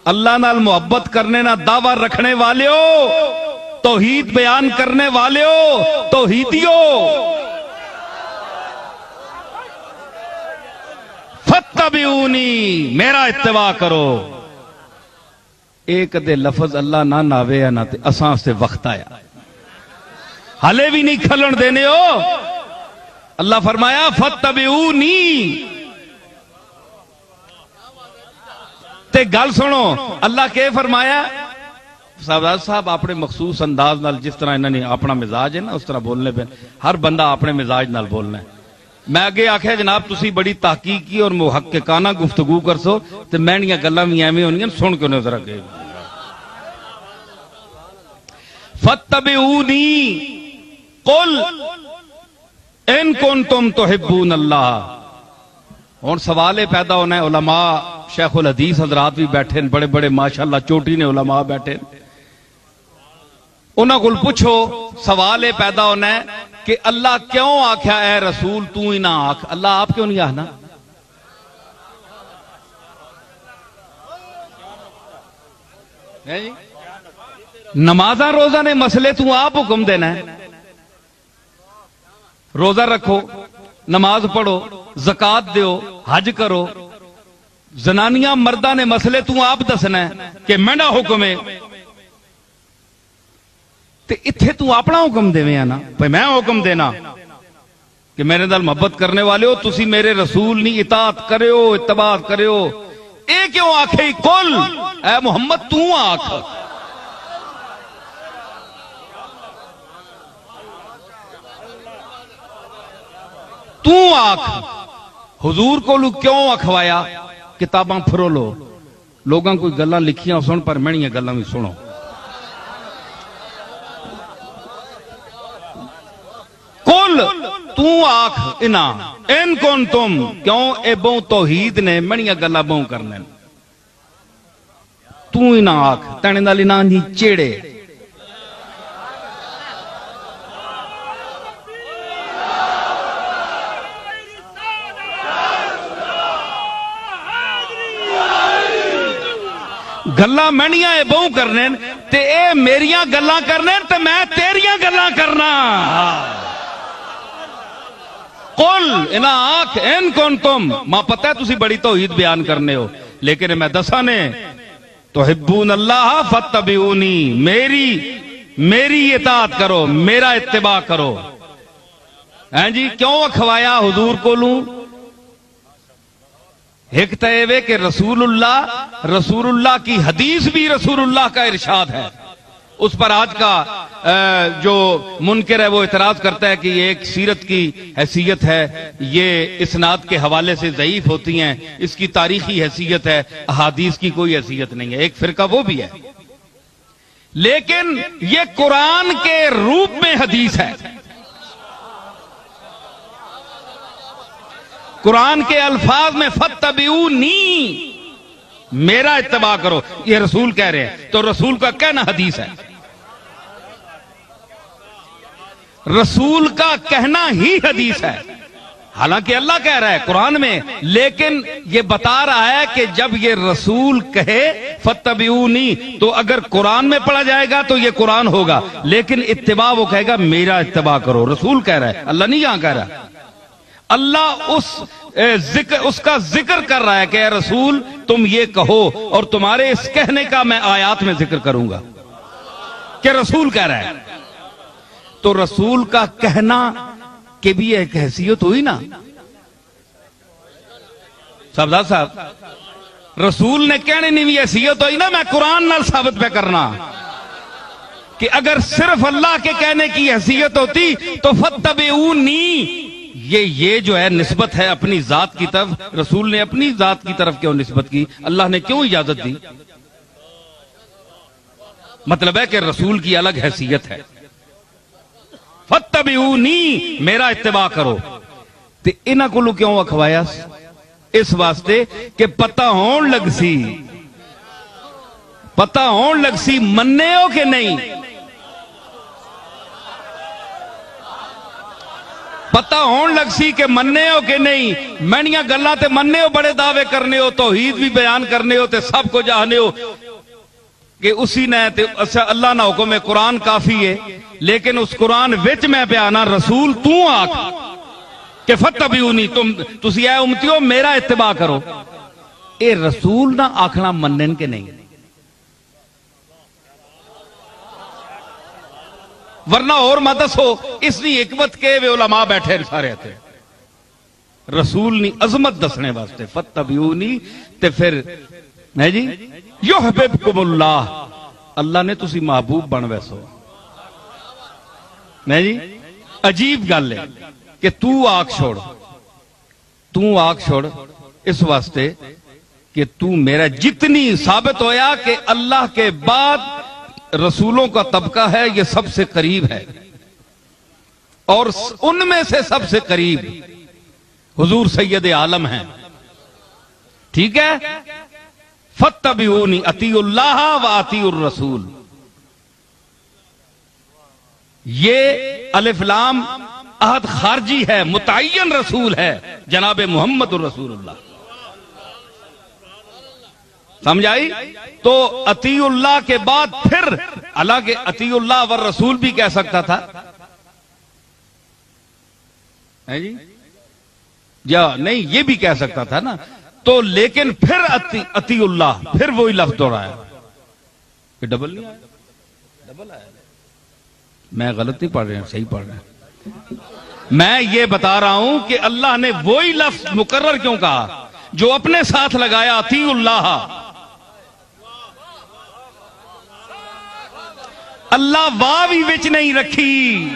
اللہ نال محبت کرنے نہ دعویٰ رکھنے والے ہو، توحید بیان کرنے والے ہو، توحیدیو، فتبعونی، میرا اتباع کرو۔ ایک دے لفظ اللہ نہ ناوے نہ تے اساں سے وقت آیا، حالے بھی نہیں کھلن دینے ہو۔ اللہ فرمایا فتبعونی، تے گل سنو اللہ کے فرمایا صاحب اپنے مخصوص انداز نال، جس طرح انہوں نے اپنا مزاج ہے نا اس طرح بولنے پہ، ہر بندہ اپنے مزاج نال بولنا ہے۔ میں اگے آکھیا جناب تسی بڑی تحقیقی اور محققانہ گفتگو کرسو تے مہنیاں گلاں وی ایویں ہونیاں، سن کے نظر اگے فتبعونی قل ان کنتم تحبون اللہ۔ ہن سوال یہ پیدا ہونا ہے، علماء شیخ الحدیث حضرات بھی بیٹھے، بڑے بڑے ماشاءاللہ چوٹی نے علماء بیٹھے، انہاں کول پوچھو، سوال یہ پیدا ہونا ہے کہ اللہ کیوں آکھیا اے رسول تو ہی نہ آکھ، اللہ آپ کیوں نہیں آنا؟ نمازاں روزہ نے مسئلے تو آپ حکم دینا ہے، روزہ رکھو، نماز پڑھو، زکات دیو، حج کرو، زنانیاں مردہ نے مسئلے تو آپ دسنا ہے کہ میرا حکم ہے، تے اتھے تو اپنا حکم دے میں نا، بھئی میں حکم دینا کہ میرے دل محبت کرنے والے ہو، تسی میرے رسول نہیں اطاعت کرے ہو، اتباع کرے ہو، اے کیوں آکھے قل اے محمد تو آکھ، تو آکھ۔ حضور کو لوگ کیوں اکھوایا؟ کتاباں پھرو لو، لوگاں کوئی گلاں لکھیاں سن پر مینیاں گلاں بھی سنو۔ قل تو آکھ انا ان کنتم، کیوں اے بہوں توحید نے مینیاں گلاں بہوں کرنے، تو ہی نہ آکھ، تینے نالی نہ جی چیڑے۔ گلاں مینیاں اے بہوں کرنے تے اے میریاں گلاں کرنے تے میں تیریاں گلاں کرنا۔ قل انا آکھ ان کنتم، ماں پتہ ہے تسی بڑی توحید بیان کرنے ہو، لیکن میں دسا نے تحبون اللہ فتبعونی، میری اطاعت کرو، میرا اتباع کرو۔ ہیں جی کیوں اکھوایا حضور کو لوں؟ ایک تیوے کہ رسول اللہ کی حدیث بھی رسول اللہ کا ارشاد ہے، اس پر آج کا جو منکر ہے وہ اعتراض کرتا ہے کہ یہ ایک سیرت کی حیثیت ہے، یہ اسناد کے حوالے سے ضعیف ہوتی ہیں، اس کی تاریخی حیثیت ہے، احادیث کی کوئی حیثیت نہیں ہے، ایک فرقہ وہ بھی ہے، لیکن یہ قرآن کے روپ میں حدیث ہے، قرآن کے الفاظ میں فتبعونی، میرا اتباع کرو، یہ رسول کہہ رہے ہیں، تو رسول کا کہنا حدیث ہے، رسول کا کہنا ہی حدیث ہے، حالانکہ اللہ کہہ رہا ہے قرآن میں، لیکن یہ بتا رہا ہے کہ جب یہ رسول کہے فتبعونی تو اگر قرآن میں پڑھا جائے گا تو یہ قرآن ہوگا، لیکن اتباع وہ کہے گا میرا اتباع کرو، رسول کہہ رہا ہے، اللہ نہیں یہاں کہہ رہا۔ اللہ اس کا ذکر کر رہا ہے کہ اے رسول تم یہ کہو، اور تمہارے اس کہنے کا میں آیات میں ذکر کروں گا کہ رسول کہہ رہا ہے، تو رسول کا کہنا کہ بھی ایک حیثیت ہوئی نا۔ صاحب رسول نے کہنے نہیں بھی حیثیت ہوئی نا، میں قرآن نال ثابت پہ کرنا کہ اگر صرف اللہ کے کہنے کی حیثیت ہوتی تو فتبعونی، یہ جو ہے نسبت ہے اپنی ذات کی طرف، رسول نے اپنی ذات کی طرف کیوں نسبت کی؟ اللہ نے کیوں اجازت دی؟ مطلب ہے کہ رسول کی الگ حیثیت ہے، فتبعونی، میرا اتباع کرو۔ تے انہاں کولوں کیوں اکھوایا؟ اس واسطے کہ پتہ ہون لگ سی مننے ہو کہ نہیں؟ پتہ ہون لگ سی کہ مننے ہو کہ نہیں، مینیاں گلاں تے مننے ہو، بڑے دعوے کرنے ہو، توحید بھی بیان کرنے ہو تے سب کو جانے ہو کہ اسی نے تے اللہ نہ حکم ہے قرآن کافی ہے، لیکن اس قرآن وچ میں بیانا رسول تو آکھ کہ فتبعونی، تسی اے امتیو میرا اتباع کرو، اے رسول نہ آکھنا منن کے نہیں، ورنہ اور مت دسو اس نے حکمت کے وے علماء بیٹھے سارے تھے، رسول نے عظمت دسنے واسطے فتبعونی تے پھر نہیں جی یحببکم اللہ، اللہ نے تسی محبوب بن ویسو، نہیں جی عجیب گل ہے کہ تو آگ چھوڑ اس واسطے کہ تو میرا جتنی ثابت ہویا کہ اللہ کے بعد رسولوں کا طبقہ ہے یہ سب سے قریب ہے، اور ان میں سے سب سے قریب حضور سید عالم ہیں، ٹھیک ہے؟ فتبعونی اطیعوا اللہ و اطیعوا الرسول، یہ الف لام عہد خارجی ہے، متعین رسول ہے جناب محمد الرسول اللہ، سمجھ آئی؟ تو اطیعوا اللہ کے بعد پھر حالانکہ اطیعوا اللہ والرسول بھی کہہ سکتا تھا، ہے جی یا نہیں، یہ بھی کہہ سکتا تھا نا، تو لیکن پھر اطیعوا اللہ، پھر وہی لفظ دوہرایا کہ ڈبل نہیں آیا، ڈبل آیا، میں غلط نہیں پڑھ رہا، صحیح پڑھ رہا، میں یہ بتا رہا ہوں کہ اللہ نے وہی لفظ مقرر کیوں کہا جو اپنے ساتھ لگایا اطیعوا اللہ، اللہ واوی وچ نہیں رکھی،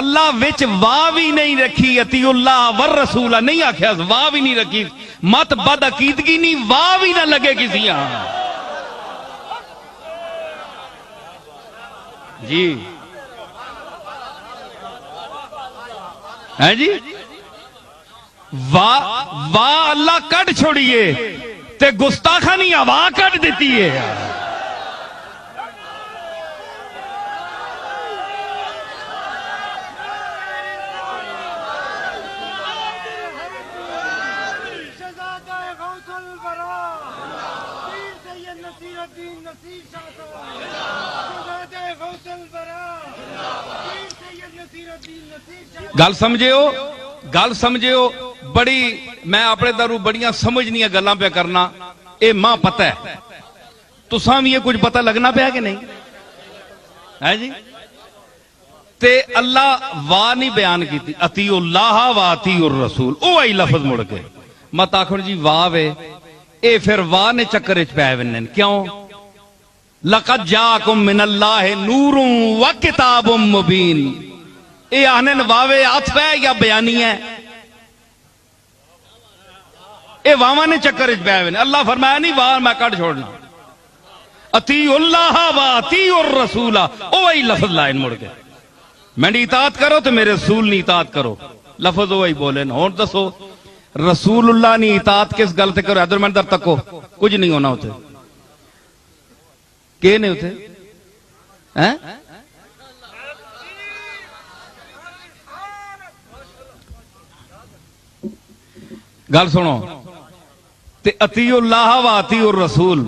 اللہ وچ واوی نہیں رکھی، اطیعوا اللہ والرسول نہیں آکھیا، واوی نہیں رکھی، مت بد عقیدگی نہیں، واوی نہ لگے کسی یہاں، جی ہے جی واہ اللہ کٹ چھوڑیے تے گستاخانی ہوا کٹ دیتی ہے، گل سمجھے ہو بڑی، میں اپنے درو بڑیاں سمجھنیاں گلاں پہ کرنا، اے ماں پتہ ہے تساں بھی یہ کچھ پتہ لگنا پیا کہ نہیں ہے جی؟ تے اللہ واہ نہیں بیان کی تھی، اطیعوا اللہ و اطیعوا الرسول، او آئی لفظ مڑ کے مت آخر جی واہ وے، اے پھر واہ نے چکر اچ پے ونن، کیوں؟ لقد جاءکم من اللہ نور و کتاب مبین، اے آنن واوے عطف ہے یا بیانی ہے؟ اے واواں نے چکر اچ پے ون، اللہ فرمایا نہیں واہ میں کٹ چھوڑنا، اطیعوا اللہ و اطیعوا الرسول، او وہی لفظ لائن مڑ کے میری اطاعت کرو تو میرے رسول نے اطاعت کرو، لفظ وہی بولے نا، ہن دسو رسول اللہ نے اطاعت کس گل تے کرو؟ ادھر میں در تکو کچھ نہیں ہونا ہوتے، کہ نہیں ہوتے ہیں؟ گل سنو تے اطیعوا اللہ و اطیعوا الرسول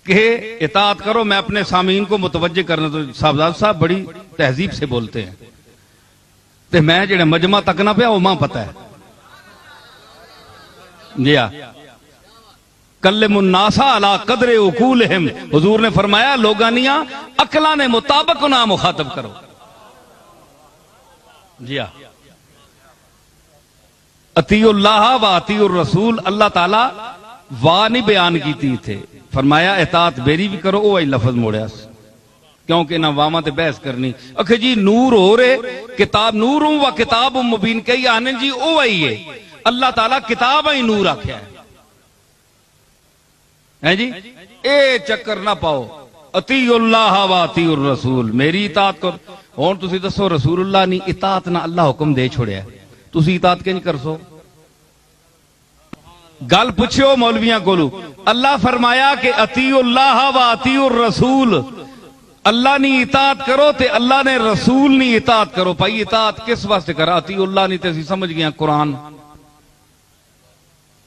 کہ اطاعت کرو، میں اپنے سامعین کو متوجہ کرنا، تو صاحب بڑی تہذیب سے بولتے ہیں تے میں جڑے مجمع تک نہ پیا وہ ماں پتہ ہے جی ہاں، کلم الناس علی قدر عقولہم، حضور نے فرمایا لوگانیاں عقلاں نے مطابق نہ مخاطب کرو، جی ہاں، اطیعوا اللہ و اطیعوا الرسول، اللہ تعالیٰ واہ نہیں بیان کی تھے، فرمایا اطاعت میری بھی کرو، وہ لفظ موڑیا کیونکہ نہ واواں تے بحث کرنی، اکھے جی نور ہو رہے کتاب نور و کتاب مبین، کئی آنے جی او آئی ہے، اللہ تعالیٰ کتاب ہی نور آکھیا ہے جی، اے چکر نہ پاؤ، اطیعوا اللہ و اطیعوا الرسول، میری اطاعت کرو، ہن تسی دسو رسول اللہ نے اطاعت نہ اللہ حکم دے چھوڑیا، تسی اطاعت کہ نہیں کر سو؟ گل پوچھو مولویاں کو، اللہ فرمایا کہ اطیع اللہ و اطیع الرسول، اللہ نے اطاعت کرو تے اللہ نے رسول نے اطاعت کرو. بھائی اطاعت کس واسطے کرا؟ اطیع اللہ نہیں تے اسی سمجھ گیا قرآن.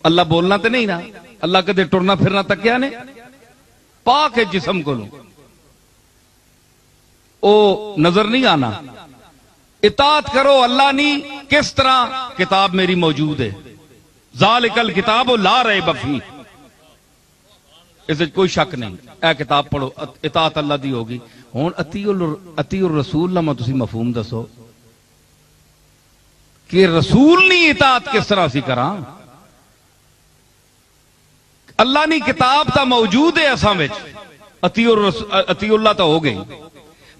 اللہ بولنا تے نہیں نا، اللہ کدے ٹرنا پھرنا تک کیا نے پاک ہے جسم کو، او نظر نہیں آنا. اطاعت کرو اللہ نہیں. کس طرح؟ کتاب میری موجود ہے، ذالک الکتاب لا ریب فیہ، اس وچ کوئی شک نہیں. اے کتاب پڑھو، اطاعت اللہ دی ہوگی. ہن اطیع الرسول لما تسی مفہوم دسو کہ رسول نہیں اطاعت کس طرح سی کراں؟ اللہ نے کتاب تا موجود ہے اساں وچ، اطیع اللہ تا ہو گئی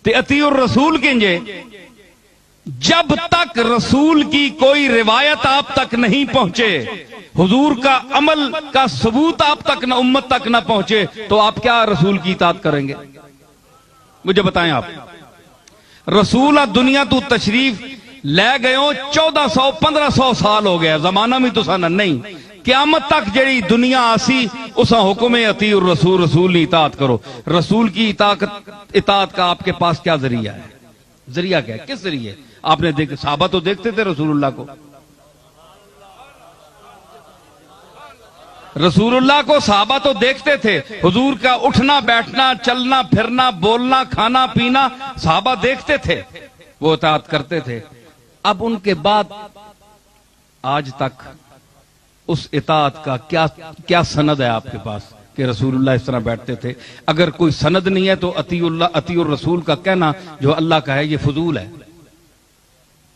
تے اطیع الرسول کنجے؟ جب تک رسول کی کوئی روایت آپ تک نہیں پہنچے، حضور کا عمل کا ثبوت آپ تک نہ امت تک نہ پہنچے، تو آپ کیا رسول کی اطاعت کریں گے؟ مجھے بتائیں آپ. رسول دنیا تو تشریف لے گئے ہو 1400-1500 سال ہو گیا، زمانہ میں تو سانا نہیں، قیامت تک جڑی دنیا آسی اسا حکم اطیع الرسول، رسول کی اطاعت کرو. رسول کی اطاعت کا آپ کے پاس کیا ذریعہ ہے؟ ذریعہ کیا ہے؟ کس ذریعے؟ آپ نے دیکھ، صحابہ تو دیکھتے تھے رسول اللہ کو، رسول اللہ کو صحابہ تو دیکھتے تھے. حضور کا اٹھنا بیٹھنا چلنا پھرنا بولنا کھانا پینا صحابہ دیکھتے تھے، وہ اطاعت کرتے تھے. اب ان کے بعد آج تک اس اطاعت کا کیا سند ہے آپ کے پاس کہ رسول اللہ اس طرح بیٹھتے تھے؟ اگر کوئی سند نہیں ہے تو اطیع الرسول کا کہنا جو اللہ کا ہے یہ فضول ہے،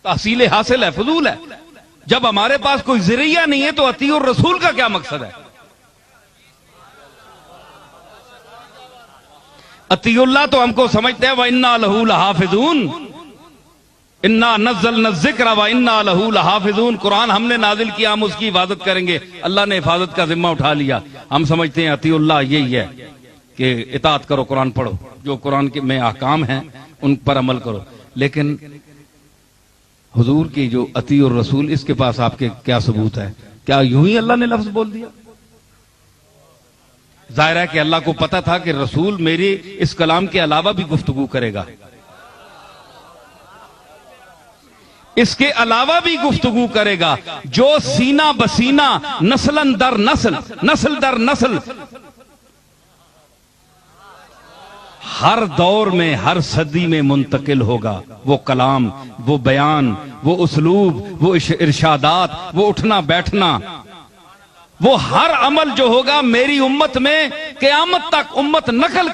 تحصیل حاصل ہے، فضول ہے. جب ہمارے پاس کوئی ذریعہ نہیں ہے تو اطیع الرسول کا کیا مقصد ہے؟ اطیع اللہ تو ہم کو سمجھتے ہیں وَإِنَّا لَهُ لَحَافِظُونَ، اِنَّا نَزَّلْنَا الذِّكْرَ وَإِنَّا لَهُ لَحَافِظُونَ. قرآن ہم نے نازل کیا، ہم اس کی حفاظت کریں گے. اللہ نے حفاظت کا ذمہ اٹھا لیا. ہم سمجھتے ہیں اطیع اللہ یہی ہے کہ اطاعت کرو، قرآن پڑھو، جو قرآن کے میں احکام ہیں ان پر عمل کرو. لیکن حضور کی جو اطیع الرسول، اس کے پاس آپ کے کیا ثبوت ہے؟ کیا یوں ہی اللہ نے لفظ بول دیا؟ ظاہر ہے کہ اللہ کو پتا تھا کہ رسول میری اس کلام کے علاوہ بھی گفتگو کرے گا، اس کے علاوہ بھی گفتگو کرے گا، جو سینہ بسینہ نسل در نسل نسل در نسل ہر دور میں ہر صدی میں منتقل ہوگا. وہ کلام، وہ بیان، وہ اسلوب، وہ ارشادات، وہ اٹھنا بیٹھنا، وہ ہر عمل جو ہوگا میری امت میں قیامت تک امت نقل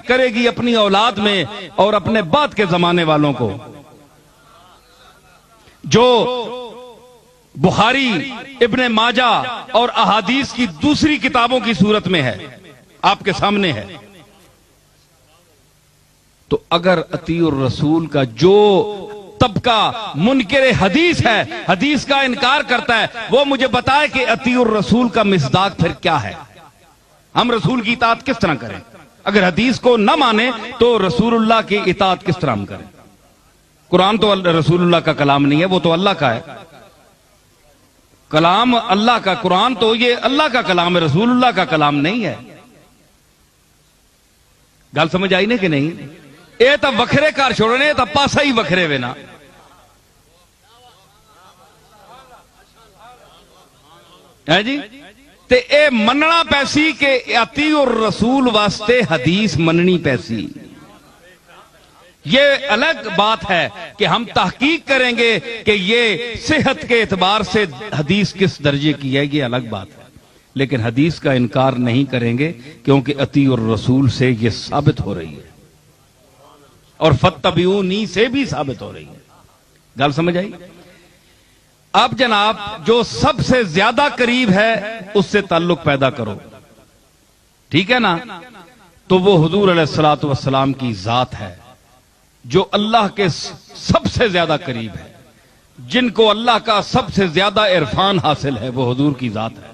کرے گی اپنی اولاد میں اور اپنے بعد کے زمانے والوں کو. جو بخاری، ابن ماجہ اور احادیث کی دوسری کتابوں کی صورت میں ہے، آپ کے سامنے ہے. تو اگر اطیع الرسول کا جو طبقہ منکر حدیث ہے، حدیث کا انکار کرتا ہے، وہ مجھے بتائے کہ اطیع الرسول کا مصداق پھر کیا ہے؟ ہم رسول کی اطاعت کس طرح کریں؟ اگر حدیث کو نہ مانے تو رسول اللہ کی اطاعت کس طرح ہم کریں؟ قرآن تو رسول اللہ کا کلام نہیں ہے، وہ تو اللہ کا ہے. کلام اللہ کا، قرآن تو یہ اللہ کا کلام ہے، رسول اللہ کا کلام نہیں ہے. گل سمجھ آئی نہیں کہ نہیں؟ اے تا وکھرے کار چھوڑنے، تا پاسا ہی وکھرے وے نا. ہے جی تے اے مننا پیسی کہ اطیع الرسول واسطے حدیث مننی پیسی. یہ الگ بات ہے کہ ہم تحقیق کریں گے کہ یہ صحت کے اعتبار سے حدیث کس درجے کی ہے، یہ الگ بات ہے. لیکن حدیث کا انکار نہیں کریں گے کیونکہ اطیع الرسول سے یہ ثابت ہو رہی ہے اور فاتبعونی سے بھی ثابت ہو رہی ہے. گل سمجھ آئی؟ اب جناب جو سب سے زیادہ قریب ہے اس سے تعلق پیدا کرو، ٹھیک ہے نا؟ تو وہ حضور علیہ الصلوۃ والسلام کی ذات ہے جو اللہ کے سب سے زیادہ قریب ہے. جن کو اللہ کا سب سے زیادہ عرفان حاصل ہے وہ حضور کی ذات ہے.